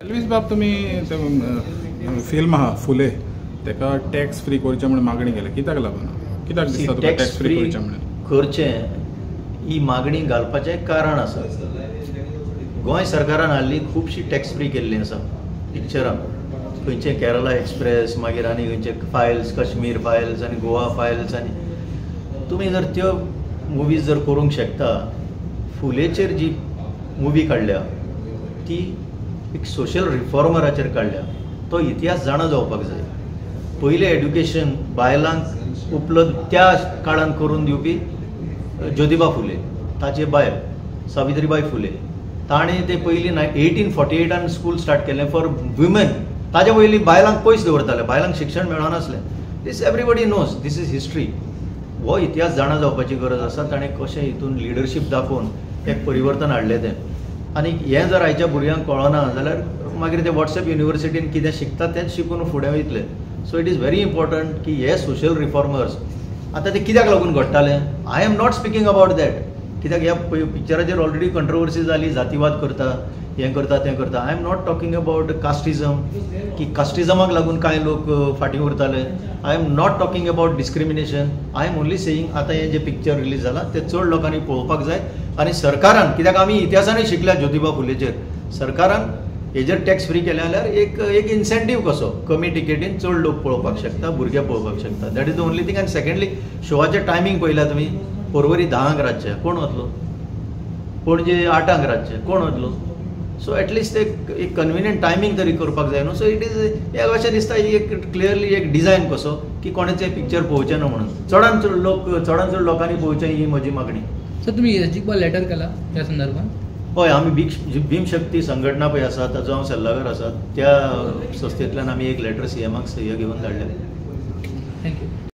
Elvis बाब तुमी film आहा फुले तेका टॅक्स फ्री करचे म्हणून मागणी केल्या कित्याक लागून कित्याक दिसता तुका टॅक्स फ्री करचे म्हणून करचें ही मागणी घालपाचें एक कारण आसा। गोंय सरकारान हाल्ली खुबशी टॅक्स फ्री केल्ली आसा पिक्चरां, खंयचे केरला एक्सप्रेस मागीर आनी खंयचे फायल्स, कश्मीर फायल्स आनी गोवा फायल्स, आनी तुमी जर त्यो मुवीज जर करूंक शकता। फुलेचेर जी मुवी काडल्या ती एक सोशल रिफॉर्मराचेर काडल्या, तो इतिहास जाणा जावपाक जाय। पयलें एड्युकेशन बायलांक उपलब्ध त्या काळान करून दिवपी ज्योतिबा फुले, ताचे बायल सावित्रीबाई फुले, ताणें ते पयलीं 1848 स्कूल स्टार्ट केलें फॉर वुमेन। ताच्या पयलीं बायलांक पयस दवरताले, बायलांक शिक्षण मेळनासलें। This everybody knows, this is history. हो इतिहास जाणा जावपाची गरज आसा। ताणें कशें हितून लिडरशीप दाखोवन एक परिवर्तन हाडलें तें। आनी हें जर आयच्या भुरग्यांक कळना जाल्यार मागीर ते व्हॉट्सएप युनिवर्सिटीन कितें शिकता तेंच शिकून फुडें वयतले। So it is very important की हे सोशल रिफॉर्मर्स आतां ते कित्याक लागून घडटाले। I am not speaking about that, कित्याक ह्या पिक्चराचेर ऑलरेडी कंट्रोवर्सी जाली, जातीवाद करता, हें करता तें करता। I am not talking about casteism, की कास्टिजमाक लागून कांय लोक फाटीं उरताले। I am not talking about discrimination. I am only saying आतां हें जें पिक्चर रिलीज जालां तें चड लोकांनी पळोवपाक जाय। आनी सरकारान, कित्याक आमी इतिहासानूय शिकल्या ज्योतिबा फुलेचेर, सरकारान हेजेर टॅक्स फ्री केले जाल्यार एक इन्सेंटीव कसो कमी टिकेटीन चड लोक पळोवपाक शकता, भुरगे पळोवपाक शकता। That is the only thing. आनी सेकंडली शोवाचें टायमींग पळयल्या तुमी, पर्वरी 10 रातचे कोण वतलो, पणजे 8 रातचे कोण वतलो। सो एटलिस्ट एक कन्विनियंट टायमींग तरी करपाक जाय न्हू। सो इट इज एक अशें दिसता एक क्लियरली एक डिझायन कसो की कोणाचें पिक्चर पळोवचें ना म्हणून, चडान चड लोकांनी पळोवचें ही म्हजी मागणी। सर तुम्ही एसजीक लेटर केला त्या संदर्भात? हय, आमी भीमशक्ती संघटना पळय आसा ताचो हांव सल्लागार आसा, त्या संस्थेंतल्यान आमी एक लेटर CMाक सह्य घेवन धाडल्या। थँक्यू।